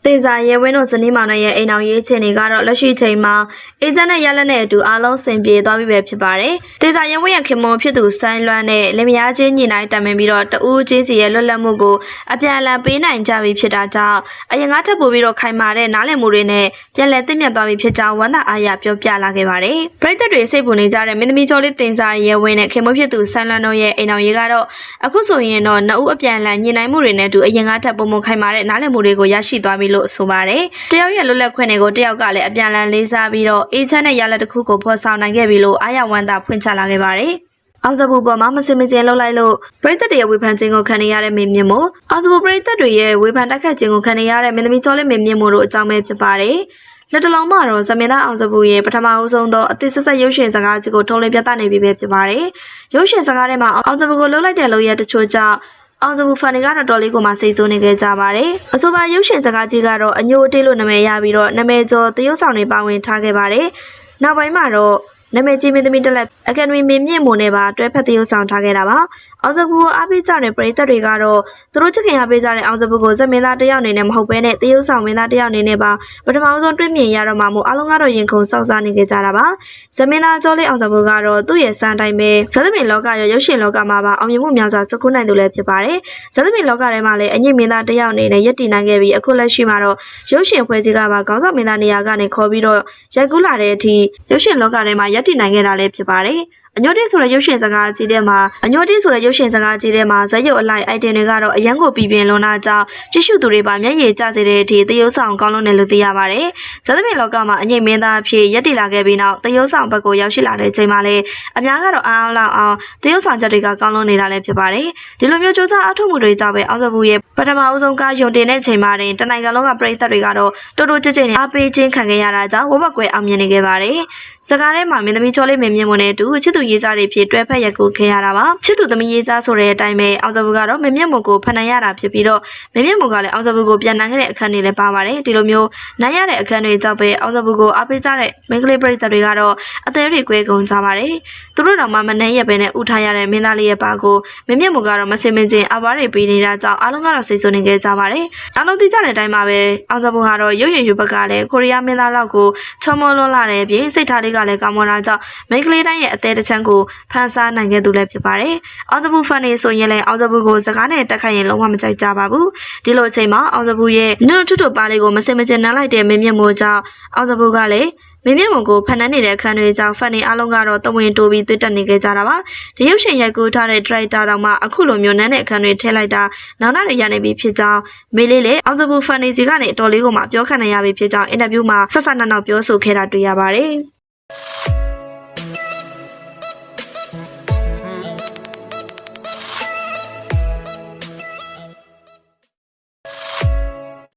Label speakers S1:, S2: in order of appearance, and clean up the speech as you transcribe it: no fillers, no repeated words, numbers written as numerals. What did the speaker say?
S1: တေစာရဲဝင်းတို့ဇနီးမောင်နှံရဲ့အိမ်အောင်ရေးချင်းတွေကတော့လက်ရှိချိန်မှာအေဂျင့်နဲ့ရလက်နဲ့အတူအားလုံးဆင်ပြေသွားပြီပဲဖြစ်ပါတယ်။တေစာရဲဝင်းရဲ့ခင်မွန်ဖြစ်သူဆိုင်းလွမ်းနဲ့လင်မယားချင်းညီနိုင်တမင်ပြီးတော့တဦးချင်းစီရဲ့လွတ်လပ်မှုကိုအပြန်အလှန်ပေးနိုင်ကြပြီဖြစ်တာကြောင့်အရင်ကထပ်ပို့ပြီးတော့ခိုင်မာတဲ့နားလည်မှုတွေနဲ့ပြန်လည်သိမြတ်သွားပြီဖြစ်ကြောင်းဝမ်းသာအားရပြောပြလာခဲ့ပါတယ်။ပရိသတ်တွေစိတ်ပူနေကြတဲ့မင်းသမီးကျော်လေးတေစာရဲဝင်းနဲ့ခင်မွန်ဖြစ်သူဆိုင်းလွမ်းတို့ရဲ့အိမ်အောင်ရေးကတော့အခုဆိုရင်တော့နှစ်ဦးအပြန်အလှန်ညီနိုင်မှုတွေနဲ့အတူအရင်ကထပ်ပို့ခိုင်မာတဲ့နားလည်မှုတွေကိုရရှိသွားပြီလို့ဆိုပါတယ်။တယောက်ရဲ့လွတ်လပ်ခွင့်တွေကိုတယောက်ကလည်းအပြန်အလှန်လေးစားပြီးတော့အေးချမ်းတဲ့ရလဒ်တစ်ခုကိုဖော်ဆောင်နိုင်ခဲ့ပြီလို့အားရဝမ်းသာဖွင့်ချလာခဲ့ပါတယ်။အောင်စပူပေါ်မှာမစင်မကျင်လှုပ်လိုက်လို့ပရိသတ်တွေရဲ့ဝေဖန်ခြင်းကိုခံနေရတဲ့မင်းမြင့်မို့အောင်စပူပရိသတ်တွေရဲ့ဝေဖန်တိုက်ခတ်ခြင်းကိုခံနေရတဲ့မင်းသမီးကျော်လေးမင်းမြင့်မို့တို့အကြောင်းပဲဖြစ်ပါတယ်။လက်တလုံးမှာတော့ဇမင်းသားအောင်စပူရဲ့ပထမအဆုံးသောအသစ်ဆက်ဆက်ရုပ်ရှင်စကားကြီးကိုထုံးလင်းပြသနေပြီပဲဖြစ်ပါတယ်။ရုပ်ရှင်စကားထဲမှာအောင်စပူကိုလှုပ်လိုက်တဲ့လို့ရတချို့ကြောင့်အောင်စပူဖန်တွေကတော့တော်လေးကိုမှစိတ်ဆိုးနေခဲ့ကြပါတယ်။အဆိုပါရုပ်ရှင်စကားကြီးကတော့အညိုအတေးလို့နာမည်ရပြီးတော့နာမည်ကျော်သရုပ်ဆောင်တွေပါဝင်ထားခဲ့ပါတယ်။နောက်ပိုင်းမှာတော့နာမည်ကြီးမင်းသမီးတက်လက်အကယ်ဒမီမင်းမြင့်မို့နဲ့ပါတွဲဖက်သရုပ်ဆောင်ထားခဲ့တာပါ။အောင်စပူကိုအားပေးကြတဲ့ပရိသတ်တွေကတော့သူတို့ချစ်ခင်အားပေးကြတဲ့အောင်စပူကိုဇမင်းသားတစ်ယောက်အနေနဲ့မဟုတ်ဘဲနဲ့သရုပ်ဆောင်မင်းသားတစ်ယောက်အနေနဲ့ပါပထမဆုံးတွေ့မြင်ရတော့မှမို့အားလုံးကတော့ရင်ခုန်စောက်စားနေကြတာပါ။ဇမင်းသားကျော်လေးအောင်စပူကတော့သူ့ရဲ့စံတိုင်းပဲဇသမင်လောကရောရုပ်ရှင်လောကမှာပါအောင်မြင်မှုများစွာစုခုနိုင်သူလည်းဖြစ်ပါတယ်။ဇသမင်လောကထဲမှာလည်းအညစ်မင်းသားတစ်ယောက်အနေနဲ့ယက်တည်နိုင်ခဲ့ပြီးအခုလက်ရှိမှာတော့ရုပ်ရှင်ဖွဲ့စည်းကပါခေါင်းဆောင်မင်းသားနေရာကနေခေါ်ပြီးတော့ရိုက်ကူးလာတဲ့အထိရုပ်ရှင်လောကထဲမှာယက်တည်နိုင်ခဲ့တာလည်းဖြစ်ပါတယ်။အညိုတေးဆိုတဲ့ရုပ်ရှင်စကားကြီးထဲမှာဇက်ရုပ်အလိုက်အိုက်တင်တွေကတော့အရန်ကိုပြည်ပြင်းလွန်တာကြောင့်ကြည့်ရှုသူတွေပါမျက်ရည်ကျစေတဲ့အထိသရုပ်ဆောင်ကောင်းလုံးတယ်လို့သိရပါတယ်။ဇက်သမင်လောကမှာအငိမ့်မင်းသားအဖြစ်ရက်တည်လာခဲ့ပြီးနောက်သရုပ်ဆောင်ဘက်ကိုရောက်ရှိလာတဲ့ချိန်မှာလည်းအများကတော့အားအောင်လောက်အောင်သရုပ်ဆောင်ချက်တွေကကောင်းလုံးနေတာလည်းဖြစ်ပါတယ်။ဒီလိုမျိုးစူးစမ်းအထောက်မှုတွေကြောင့်ပဲအောင်စပူရဲ့ပထမအဆုံးကယုံတင်တဲ့ချိန်မှာတင်တနိုင်ငံလုံးကပရိသတ်တွေကတော့တိုးတိုးကြိတ်ကြိတ်နဲ့အားပေးခြင်းခံခဲ့ရတာကြောင့်ဝဘကွယ်အောင်မြင်နေခဲ့ပါတယ်။စကားထဲမှာမင်းသမီးကျော်လေးမင်းမြင့်မွန်နဲ့တူချစ်သူရေးစားတွေဖြစ်တွဲဖက်ရက်ကိုခဲ့ရတာပါချစ်သူသမီးရေးစားဆိုတဲ့အတိုင်းပဲအောင်စပူကတော့မင်းမြင့်မွန်ကိုဖန်နိုင်ရတာဖြစ်ပြီးတော့မင်းမြင့်မွန်ကလည်းအောင်စပူကိုပြန်နိုင်ခဲ့တဲ့အခန်းတွေလည်းပါပါတယ်ဒီလိုမျိုးနိုင်ရတဲ့အခန်းတွေကြောင့်ပဲအောင်စပူကိုအားပေးကြတဲ့မိန်းကလေးပရိသတ်တွေကတော့အသေးတွေကွဲကုန်ကြပါတယ်သူတို့တော့မှမနှဲရက်ပဲနဲ့ဥထားရတဲ့မင်းသားလေးရဲ့ပါကိုမင်းမြင့်မွန်ကတော့မစင်မချင်းအပွားတွေပေးနေတာကြောင့်အားလုံးကတော့စိတ်ဆိုးနေခဲ့ကြပါတယ်အားလုံးသိကြတဲ့အတိုင်းပါပဲအောင်စပူကတော့ရုပ်ရည်ရွဘက်ကလည်းကိုရီးယားမင်းသားလောက်ကိုချောမောလွန်းလာတဲ့အပြင်စိတ်ထားလေးကလည်းကောင်းမွန်တာကြောင့်မိန်းကလေးတိုင်းရဲ့အသေးတစ်ချမ်းကိုဖန်ဆားနိုင်ခဲ့သူလည်းဖြစ်ပါတယ်။အောင်စပူဖန်နေဆိုရင်လည်းအောင်စပူကိုစကားနဲ့တက်ခိုက်ရင်လုံးဝမကြိုက်ကြပါဘူး။ဒီလိုအချိန်မှာအောင်စပူရဲ့နုထွတ်ထွတ်ပါလေးကိုမစင်မကျန်နှမ်းလိုက်တဲ့မင်းမြင့်မို့ကြောင့်အောင်စပူကလည်းမင်းမြင့်မုံကိုဖန်နှန်းနေတဲ့အခန်းတွေကြောင့်ဖန်နေအားလုံးကတော့တဝင်းတိုးပြီးတွေ့တက်နေကြကြတာပါ။ဒီရုပ်ရှင်ရိုက်ကူးထားတဲ့ဒရိုက်တာတော်မှအခုလိုမျိုးနန်းတဲ့အခန်းတွေထည့်လိုက်တာနောက်နောက်ရရနေပြီဖြစ်ကြောင်းမေးလေးလည်းအောင်စပူဖန်နေစီကနေအတော်လေးကိုမှပြောခံနေရပြီဖြစ်ကြောင်းအင်တာဗျူးမှာဆက်ဆက်နောက်နောက်ပြောဆိုခဲ့တာတွေ့ရပါတယ်။